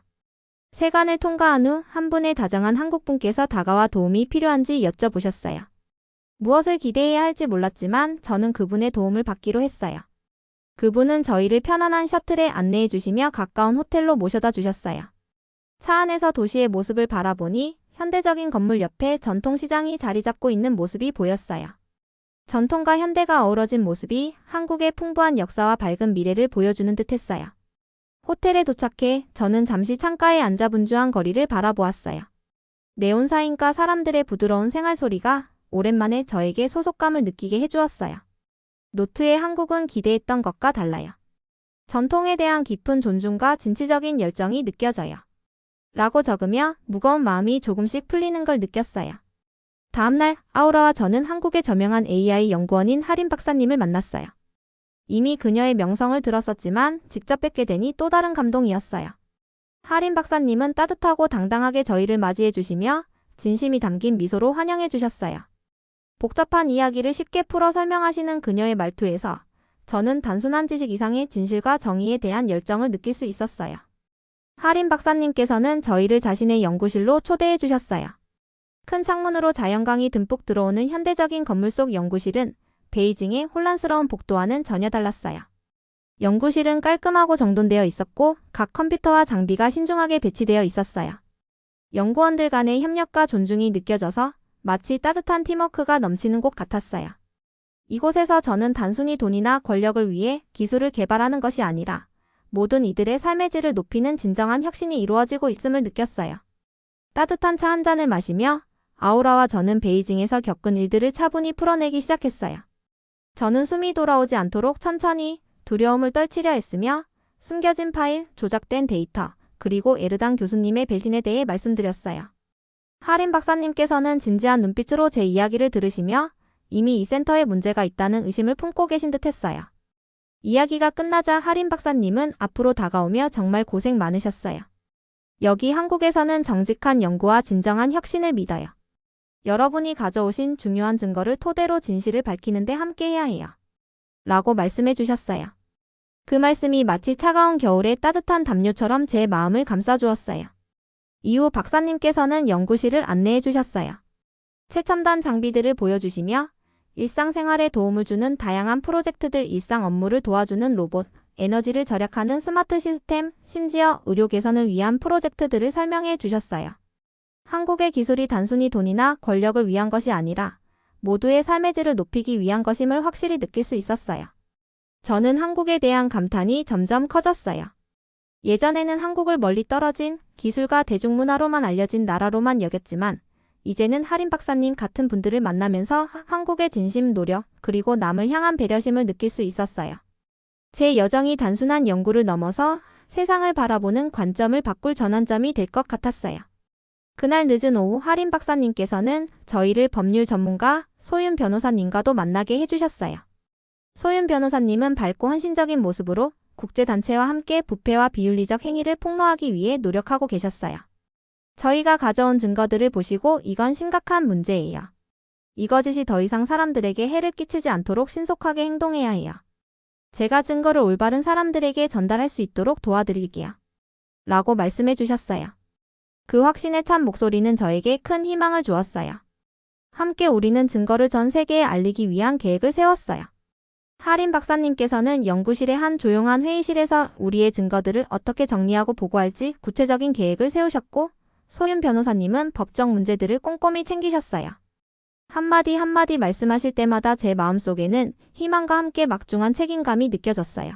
세관을 통과한 후 한 분의 다정한 한국분께서 다가와 도움이 필요한지 여쭤보셨어요. 무엇을 기대해야 할지 몰랐지만 저는 그분의 도움을 받기로 했어요. 그분은 저희를 편안한 셔틀에 안내해 주시며 가까운 호텔로 모셔다 주셨어요. 차 안에서 도시의 모습을 바라보니 현대적인 건물 옆에 전통시장이 자리 잡고 있는 모습이 보였어요. 전통과 현대가 어우러진 모습이 한국의 풍부한 역사와 밝은 미래를 보여주는 듯했어요. 호텔에 도착해 저는 잠시 창가에 앉아 분주한 거리를 바라보았어요. 네온사인과 사람들의 부드러운 생활 소리가 오랜만에 저에게 소속감을 느끼게 해주었어요. 노트의 한국은 기대했던 것과 달라요. 전통에 대한 깊은 존중과 진취적인 열정이 느껴져요. 라고 적으며 무거운 마음이 조금씩 풀리는 걸 느꼈어요. 다음날 아우라와 저는 한국의 저명한 AI 연구원인 하림 박사님을 만났어요. 이미 그녀의 명성을 들었었지만 직접 뵙게 되니 또 다른 감동이었어요. 하림 박사님은 따뜻하고 당당하게 저희를 맞이해 주시며 진심이 담긴 미소로 환영해 주셨어요. 복잡한 이야기를 쉽게 풀어 설명하시는 그녀의 말투에서 저는 단순한 지식 이상의 진실과 정의에 대한 열정을 느낄 수 있었어요. 하림 박사님께서는 저희를 자신의 연구실로 초대해 주셨어요. 큰 창문으로 자연광이 듬뿍 들어오는 현대적인 건물 속 연구실은 베이징의 혼란스러운 복도와는 전혀 달랐어요. 연구실은 깔끔하고 정돈되어 있었고 각 컴퓨터와 장비가 신중하게 배치되어 있었어요. 연구원들 간의 협력과 존중이 느껴져서 마치 따뜻한 팀워크가 넘치는 곳 같았어요. 이곳에서 저는 단순히 돈이나 권력을 위해 기술을 개발하는 것이 아니라 모든 이들의 삶의 질을 높이는 진정한 혁신이 이루어지고 있음을 느꼈어요. 따뜻한 차 한 잔을 마시며 아우라와 저는 베이징에서 겪은 일들을 차분히 풀어내기 시작했어요. 저는 숨이 돌아오지 않도록 천천히 두려움을 떨치려 했으며 숨겨진 파일, 조작된 데이터, 그리고 에르당 교수님의 배신에 대해 말씀드렸어요. 하림 박사님께서는 진지한 눈빛으로 제 이야기를 들으시며 이미 이 센터에 문제가 있다는 의심을 품고 계신 듯 했어요. 이야기가 끝나자 하림 박사님은 앞으로 다가오며 정말 고생 많으셨어요. 여기 한국에서는 정직한 연구와 진정한 혁신을 믿어요. 여러분이 가져오신 중요한 증거를 토대로 진실을 밝히는데 함께해야 해요. 라고 말씀해 주셨어요. 그 말씀이 마치 차가운 겨울의 따뜻한 담요처럼 제 마음을 감싸주었어요. 이후 박사님께서는 연구실을 안내해 주셨어요. 최첨단 장비들을 보여주시며 일상생활에 도움을 주는 다양한 프로젝트들, 일상 업무를 도와주는 로봇, 에너지를 절약하는 스마트 시스템, 심지어 의료 개선을 위한 프로젝트들을 설명해 주셨어요. 한국의 기술이 단순히 돈이나 권력을 위한 것이 아니라 모두의 삶의 질을 높이기 위한 것임을 확실히 느낄 수 있었어요. 저는 한국에 대한 감탄이 점점 커졌어요. 예전에는 한국을 멀리 떨어진 기술과 대중문화로만 알려진 나라로만 여겼지만 이제는 하림 박사님 같은 분들을 만나면서 한국의 진심, 노력, 그리고 남을 향한 배려심을 느낄 수 있었어요. 제 여정이 단순한 연구를 넘어서 세상을 바라보는 관점을 바꿀 전환점이 될 것 같았어요. 그날 늦은 오후 하림 박사님께서는 저희를 법률 전문가 소윤 변호사님과도 만나게 해주셨어요. 소윤 변호사님은 밝고 헌신적인 모습으로 국제단체와 함께 부패와 비윤리적 행위를 폭로하기 위해 노력하고 계셨어요. 저희가 가져온 증거들을 보시고 이건 심각한 문제예요. 이거짓이 더 이상 사람들에게 해를 끼치지 않도록 신속하게 행동해야 해요. 제가 증거를 올바른 사람들에게 전달할 수 있도록 도와드릴게요. 라고 말씀해 주셨어요. 그 확신에 찬 목소리는 저에게 큰 희망을 주었어요. 함께 우리는 증거를 전 세계에 알리기 위한 계획을 세웠어요. 하림 박사님께서는 연구실의 한 조용한 회의실에서 우리의 증거들을 어떻게 정리하고 보고할지 구체적인 계획을 세우셨고 소윤 변호사님은 법적 문제들을 꼼꼼히 챙기셨어요. 한마디 한마디 말씀하실 때마다 제 마음속에는 희망과 함께 막중한 책임감이 느껴졌어요.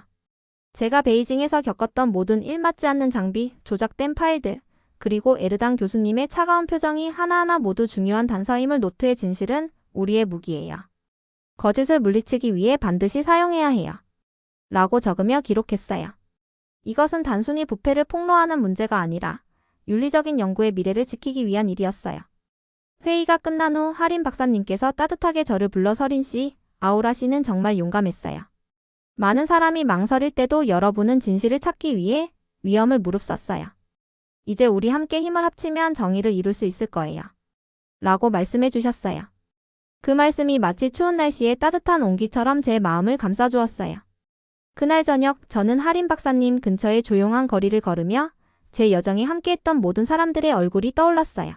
제가 베이징에서 겪었던 모든 일맞지 않는 장비, 조작된 파일들, 그리고 에르당 교수님의 차가운 표정이 하나하나 모두 중요한 단서임을 노트의 진실은 우리의 무기예요. 거짓을 물리치기 위해 반드시 사용해야 해요. 라고 적으며 기록했어요. 이것은 단순히 부패를 폭로하는 문제가 아니라 윤리적인 연구의 미래를 지키기 위한 일이었어요. 회의가 끝난 후 하림 박사님께서 따뜻하게 저를 불러 서린 씨, 아우라 씨는 정말 용감했어요. 많은 사람이 망설일 때도 여러분은 진실을 찾기 위해 위험을 무릅썼어요. 이제 우리 함께 힘을 합치면 정의를 이룰 수 있을 거예요. 라고 말씀해 주셨어요. 그 말씀이 마치 추운 날씨에 따뜻한 온기처럼 제 마음을 감싸주었어요. 그날 저녁 저는 하림 박사님 근처의 조용한 거리를 걸으며 제 여정에 함께했던 모든 사람들의 얼굴이 떠올랐어요.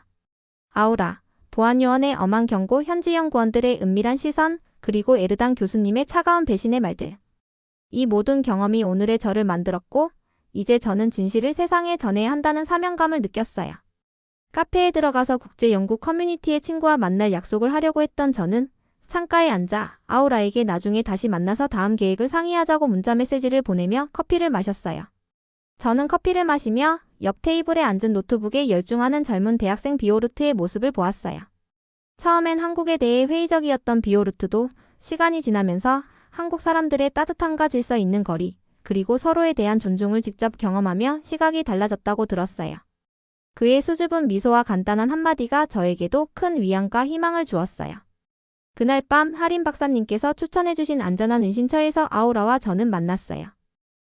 아우라, 보안요원의 엄한 경고, 현지 연구원들의 은밀한 시선, 그리고 에르당 교수님의 차가운 배신의 말들. 이 모든 경험이 오늘의 저를 만들었고 이제 저는 진실을 세상에 전해야 한다는 사명감을 느꼈어요. 카페에 들어가서 국제연구 커뮤니티의 친구와 만날 약속을 하려고 했던 저는 창가에 앉아 아우라에게 나중에 다시 만나서 다음 계획을 상의하자고 문자 메시지를 보내며 커피를 마셨어요. 저는 커피를 마시며 옆 테이블에 앉은 노트북에 열중하는 젊은 대학생 비오르트의 모습을 보았어요. 처음엔 한국에 대해 회의적이었던 비오르트도 시간이 지나면서 한국 사람들의 따뜻함과 질서 있는 거리, 그리고 서로에 대한 존중을 직접 경험하며 시각이 달라졌다고 들었어요. 그의 수줍은 미소와 간단한 한마디가 저에게도 큰 위안과 희망을 주었어요. 그날 밤 하림 박사님께서 추천해주신 안전한 은신처에서 아우라와 저는 만났어요.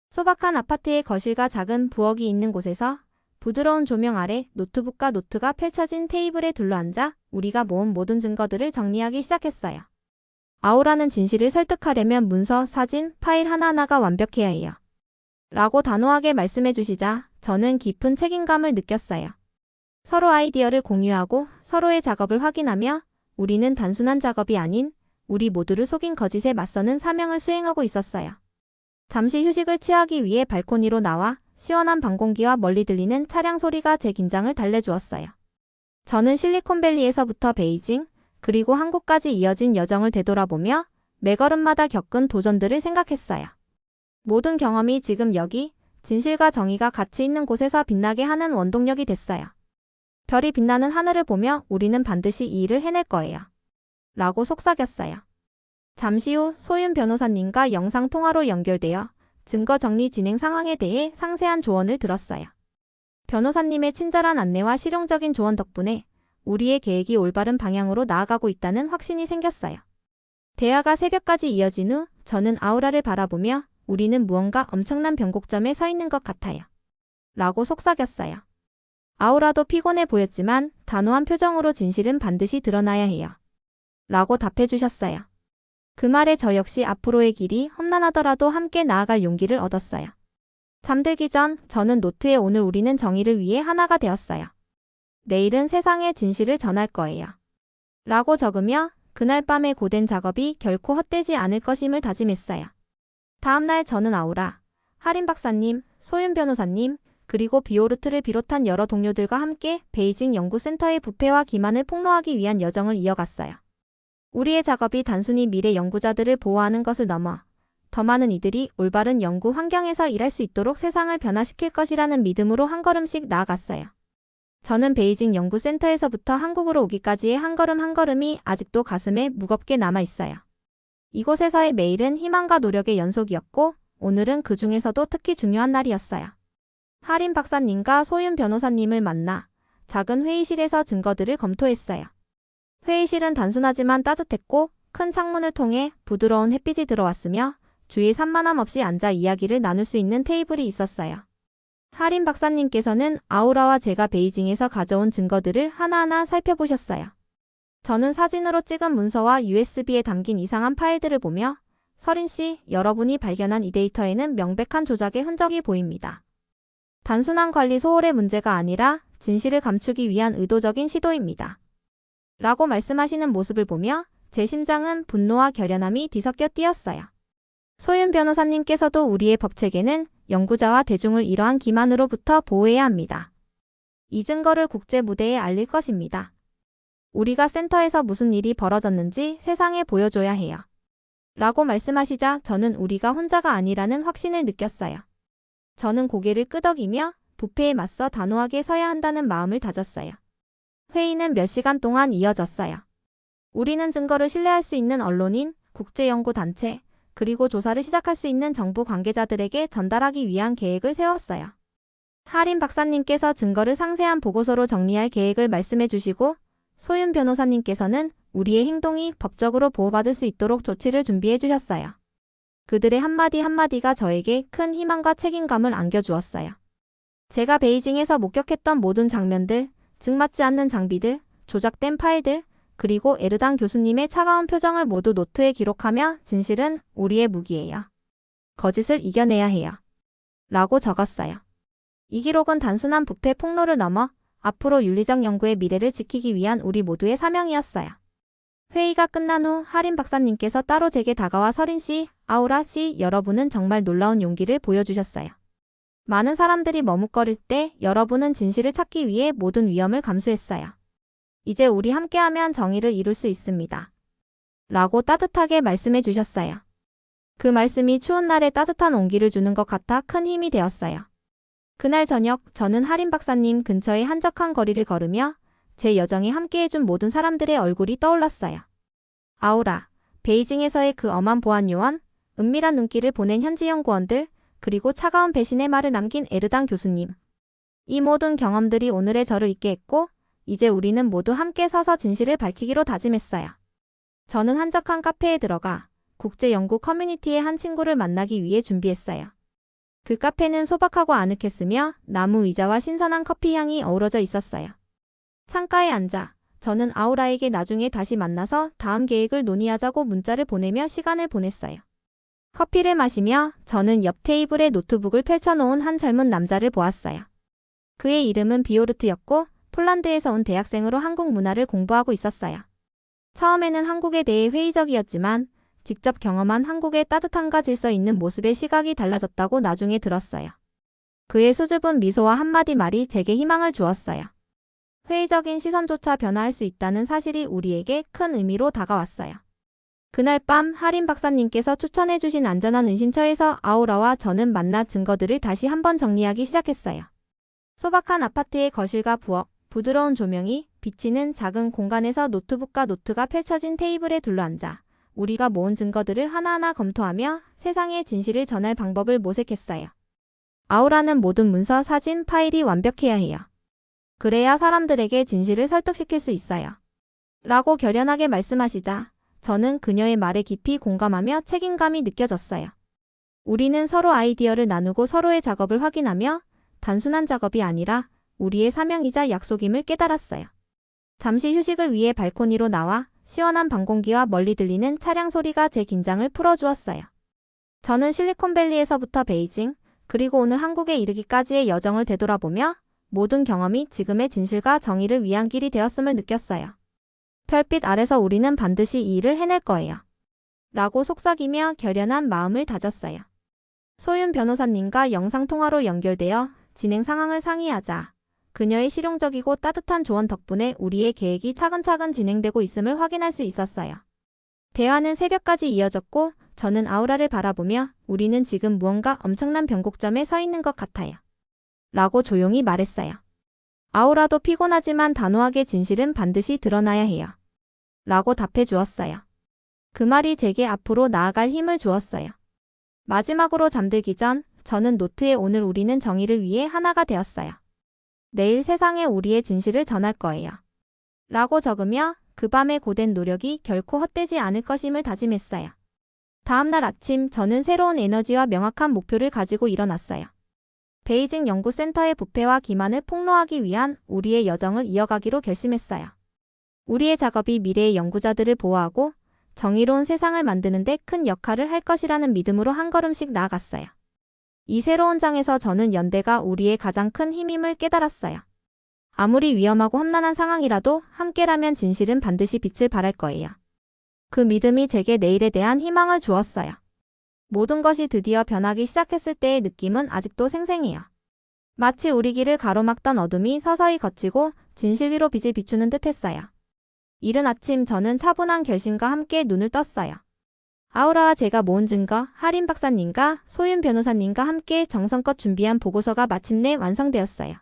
소박한 아파트의 거실과 작은 부엌이 있는 곳에서 부드러운 조명 아래 노트북과 노트가 펼쳐진 테이블에 둘러앉아 우리가 모은 모든 증거들을 정리하기 시작했어요. 아우라는 진실을 설득하려면 문서, 사진, 파일 하나하나가 완벽해야 해요. 라고 단호하게 말씀해 주시자 저는 깊은 책임감을 느꼈어요. 서로 아이디어를 공유하고 서로의 작업을 확인하며 우리는 단순한 작업이 아닌 우리 모두를 속인 거짓에 맞서는 사명을 수행하고 있었어요. 잠시 휴식을 취하기 위해 발코니로 나와 시원한 밤 공기와 멀리 들리는 차량 소리가 제 긴장을 달래주었어요. 저는 실리콘밸리에서부터 베이징, 그리고 한국까지 이어진 여정을 되돌아보며 매 걸음마다 겪은 도전들을 생각했어요. 모든 경험이 지금 여기 진실과 정의가 같이 있는 곳에서 빛나게 하는 원동력이 됐어요. 별이 빛나는 하늘을 보며 우리는 반드시 이 일을 해낼 거예요. 라고 속삭였어요. 잠시 후 소윤 변호사님과 영상통화로 연결되어 증거 정리 진행 상황에 대해 상세한 조언을 들었어요. 변호사님의 친절한 안내와 실용적인 조언 덕분에 우리의 계획이 올바른 방향으로 나아가고 있다는 확신이 생겼어요. 대화가 새벽까지 이어진 후 저는 아우라를 바라보며 우리는 무언가 엄청난 변곡점에 서 있는 것 같아요. 라고 속삭였어요. 아우라도 피곤해 보였지만 단호한 표정으로 진실은 반드시 드러나야 해요. 라고 답해 주셨어요. 그 말에 저 역시 앞으로의 길이 험난하더라도 함께 나아갈 용기를 얻었어요. 잠들기 전 저는 노트에 오늘 우리는 정의를 위해 하나가 되었어요. 내일은 세상에 진실을 전할 거예요. 라고 적으며 그날 밤의 고된 작업이 결코 헛되지 않을 것임을 다짐했어요. 다음날 저는 아우라, 하림 박사님, 소윤 변호사님, 그리고 비오르트를 비롯한 여러 동료들과 함께 베이징 연구센터의 부패와 기만을 폭로하기 위한 여정을 이어갔어요. 우리의 작업이 단순히 미래 연구자들을 보호하는 것을 넘어 더 많은 이들이 올바른 연구 환경에서 일할 수 있도록 세상을 변화시킬 것이라는 믿음으로 한 걸음씩 나아갔어요. 저는 베이징 연구센터에서부터 한국으로 오기까지의 한 걸음 한 걸음이 아직도 가슴에 무겁게 남아있어요. 이곳에서의 매일은 희망과 노력의 연속이었고 오늘은 그 중에서도 특히 중요한 날이었어요. 하림 박사님과 소윤 변호사님을 만나 작은 회의실에서 증거들을 검토했어요. 회의실은 단순하지만 따뜻했고 큰 창문을 통해 부드러운 햇빛이 들어왔으며 주위에 산만함 없이 앉아 이야기를 나눌 수 있는 테이블이 있었어요. 하림 박사님께서는 아우라와 제가 베이징에서 가져온 증거들을 하나하나 살펴보셨어요. 저는 사진으로 찍은 문서와 USB에 담긴 이상한 파일들을 보며 서린 씨, 여러분이 발견한 이 데이터에는 명백한 조작의 흔적이 보입니다. 단순한 관리 소홀의 문제가 아니라 진실을 감추기 위한 의도적인 시도입니다. 라고 말씀하시는 모습을 보며 제 심장은 분노와 결연함이 뒤섞여 뛰었어요. 소윤 변호사님께서도 우리의 법체계는 연구자와 대중을 이러한 기만으로부터 보호해야 합니다. 이 증거를 국제 무대에 알릴 것입니다. 우리가 센터에서 무슨 일이 벌어졌는지 세상에 보여줘야 해요. 라고 말씀하시자 저는 우리가 혼자가 아니라는 확신을 느꼈어요. 저는 고개를 끄덕이며 부패에 맞서 단호하게 서야 한다는 마음을 다졌어요. 회의는 몇 시간 동안 이어졌어요. 우리는 증거를 신뢰할 수 있는 언론인, 국제연구단체, 그리고 조사를 시작할 수 있는 정부 관계자들에게 전달하기 위한 계획을 세웠어요. 하림 박사님께서 증거를 상세한 보고서로 정리할 계획을 말씀해 주시고 소윤 변호사님께서는 우리의 행동이 법적으로 보호받을 수 있도록 조치를 준비해 주셨어요. 그들의 한마디 한마디가 저에게 큰 희망과 책임감을 안겨주었어요. 제가 베이징에서 목격했던 모든 장면들, 증맞지 않는 장비들, 조작된 파일들, 그리고 에르당 교수님의 차가운 표정을 모두 노트에 기록하며 진실은 우리의 무기예요. 거짓을 이겨내야 해요. 라고 적었어요. 이 기록은 단순한 부패 폭로를 넘어 앞으로 윤리적 연구의 미래를 지키기 위한 우리 모두의 사명이었어요. 회의가 끝난 후 하림 박사님께서 따로 제게 다가와 서린 씨, 아우라 씨, 여러분은 정말 놀라운 용기를 보여주셨어요. 많은 사람들이 머뭇거릴 때 여러분은 진실을 찾기 위해 모든 위험을 감수했어요. 이제 우리 함께하면 정의를 이룰 수 있습니다. 라고 따뜻하게 말씀해 주셨어요. 그 말씀이 추운 날에 따뜻한 온기를 주는 것 같아 큰 힘이 되었어요. 그날 저녁 저는 하림 박사님 근처의 한적한 거리를 걸으며 제 여정에 함께해준 모든 사람들의 얼굴이 떠올랐어요. 아우라, 베이징에서의 그 엄한 보안 요원, 은밀한 눈길을 보낸 현지 연구원들, 그리고 차가운 배신의 말을 남긴 에르당 교수님. 이 모든 경험들이 오늘의 저를 있게 했고 이제 우리는 모두 함께 서서 진실을 밝히기로 다짐했어요. 저는 한적한 카페에 들어가 국제 연구 커뮤니티의 한 친구를 만나기 위해 준비했어요. 그 카페는 소박하고 아늑했으며 나무 의자와 신선한 커피 향이 어우러져 있었어요. 창가에 앉아 저는 아우라에게 나중에 다시 만나서 다음 계획을 논의하자고 문자를 보내며 시간을 보냈어요. 커피를 마시며 저는 옆 테이블에 노트북을 펼쳐놓은 한 젊은 남자를 보았어요. 그의 이름은 비오르트였고 폴란드에서 온 대학생으로 한국 문화를 공부하고 있었어요. 처음에는 한국에 대해 회의적이었지만 직접 경험한 한국의 따뜻함과 질서 있는 모습에 시각이 달라졌다고 나중에 들었어요. 그의 수줍은 미소와 한마디 말이 제게 희망을 주었어요. 회의적인 시선조차 변화할 수 있다는 사실이 우리에게 큰 의미로 다가왔어요. 그날 밤 하림 박사님께서 추천해주신 안전한 은신처에서 아우라와 저는 만나 증거들을 다시 한번 정리하기 시작했어요. 소박한 아파트의 거실과 부엌, 부드러운 조명이 비치는 작은 공간에서 노트북과 노트가 펼쳐진 테이블에 둘러앉아 우리가 모은 증거들을 하나하나 검토하며 세상의 진실을 전할 방법을 모색했어요. 아우라는 모든 문서, 사진, 파일이 완벽해야 해요. 그래야 사람들에게 진실을 설득시킬 수 있어요. 라고 결연하게 말씀하시자 저는 그녀의 말에 깊이 공감하며 책임감이 느껴졌어요. 우리는 서로 아이디어를 나누고 서로의 작업을 확인하며 단순한 작업이 아니라 우리의 사명이자 약속임을 깨달았어요. 잠시 휴식을 위해 발코니로 나와 시원한 밤 공기와 멀리 들리는 차량 소리가 제 긴장을 풀어주었어요. 저는 실리콘밸리에서부터 베이징, 그리고 오늘 한국에 이르기까지의 여정을 되돌아보며 모든 경험이 지금의 진실과 정의를 위한 길이 되었음을 느꼈어요. 별빛 아래서 우리는 반드시 이 일을 해낼 거예요. 라고 속삭이며 결연한 마음을 다졌어요. 소윤 변호사님과 영상통화로 연결되어 진행 상황을 상의하자 그녀의 실용적이고 따뜻한 조언 덕분에 우리의 계획이 차근차근 진행되고 있음을 확인할 수 있었어요. 대화는 새벽까지 이어졌고 저는 아우라를 바라보며 우리는 지금 무언가 엄청난 변곡점에 서 있는 것 같아요. 라고 조용히 말했어요. 아우라도 피곤하지만 단호하게 진실은 반드시 드러나야 해요. 라고 답해 주었어요. 그 말이 제게 앞으로 나아갈 힘을 주었어요. 마지막으로 잠들기 전 저는 노트에 오늘 우리는 정의를 위해 하나가 되었어요. 내일 세상에 우리의 진실을 전할 거예요. 라고 적으며 그 밤의 고된 노력이 결코 헛되지 않을 것임을 다짐했어요. 다음날 아침 저는 새로운 에너지와 명확한 목표를 가지고 일어났어요. 베이징 연구센터의 부패와 기만을 폭로하기 위한 우리의 여정을 이어가기로 결심했어요. 우리의 작업이 미래의 연구자들을 보호하고 정의로운 세상을 만드는 데 큰 역할을 할 것이라는 믿음으로 한 걸음씩 나아갔어요. 이 새로운 장에서 저는 연대가 우리의 가장 큰 힘임을 깨달았어요. 아무리 위험하고 험난한 상황이라도 함께라면 진실은 반드시 빛을 발할 거예요. 그 믿음이 제게 내일에 대한 희망을 주었어요. 모든 것이 드디어 변하기 시작했을 때의 느낌은 아직도 생생해요. 마치 우리 길을 가로막던 어둠이 서서히 걷히고 진실 위로 빛을 비추는 듯 했어요. 이른 아침 저는 차분한 결심과 함께 눈을 떴어요. 아우라와 제가 모은 증거, 하림 박사님과 소윤 변호사님과 함께 정성껏 준비한 보고서가 마침내 완성되었어요.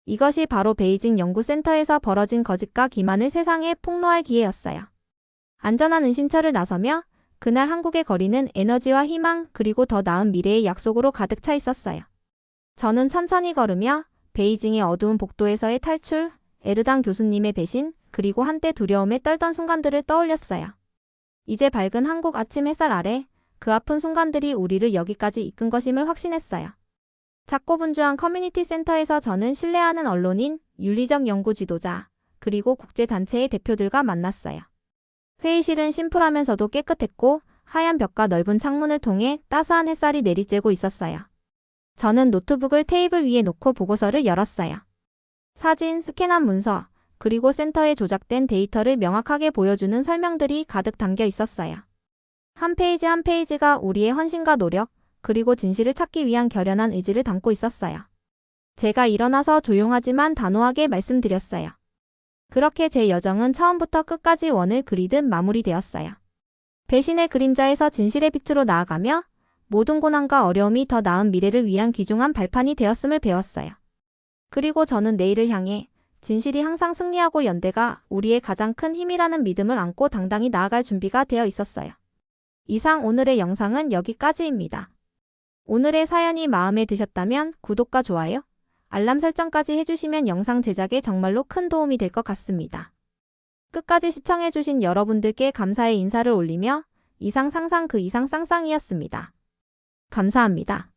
이것이 바로 베이징 연구센터에서 벌어진 거짓과 기만을 세상에 폭로할 기회였어요. 안전한 은신처를 나서며 그날 한국의 거리는 에너지와 희망 그리고 더 나은 미래의 약속으로 가득 차 있었어요. 저는 천천히 걸으며 베이징의 어두운 복도에서의 탈출, 에르당 교수님의 배신, 그리고 한때 두려움에 떨던 순간들을 떠올렸어요. 이제 밝은 한국 아침 햇살 아래 그 아픈 순간들이 우리를 여기까지 이끈 것임을 확신했어요. 작고 분주한 커뮤니티 센터에서 저는 신뢰하는 언론인, 윤리적 연구 지도자, 그리고 국제단체의 대표들과 만났어요. 회의실은 심플하면서도 깨끗했고 하얀 벽과 넓은 창문을 통해 따스한 햇살이 내리쬐고 있었어요. 저는 노트북을 테이블 위에 놓고 보고서를 열었어요. 사진, 스캔한 문서, 그리고 센터에 조작된 데이터를 명확하게 보여주는 설명들이 가득 담겨 있었어요. 한 페이지 한 페이지가 우리의 헌신과 노력, 그리고 진실을 찾기 위한 결연한 의지를 담고 있었어요. 제가 일어나서 조용하지만 단호하게 말씀드렸어요. 그렇게 제 여정은 처음부터 끝까지 원을 그리듯 마무리되었어요. 배신의 그림자에서 진실의 빛으로 나아가며 모든 고난과 어려움이 더 나은 미래를 위한 귀중한 발판이 되었음을 배웠어요. 그리고 저는 내일을 향해 진실이 항상 승리하고 연대가 우리의 가장 큰 힘이라는 믿음을 안고 당당히 나아갈 준비가 되어 있었어요. 이상 오늘의 영상은 여기까지입니다. 오늘의 사연이 마음에 드셨다면 구독과 좋아요, 알람 설정까지 해주시면 영상 제작에 정말로 큰 도움이 될 것 같습니다. 끝까지 시청해주신 여러분들께 감사의 인사를 올리며 이상 상상 그 이상 쌍쌍이었습니다. 감사합니다.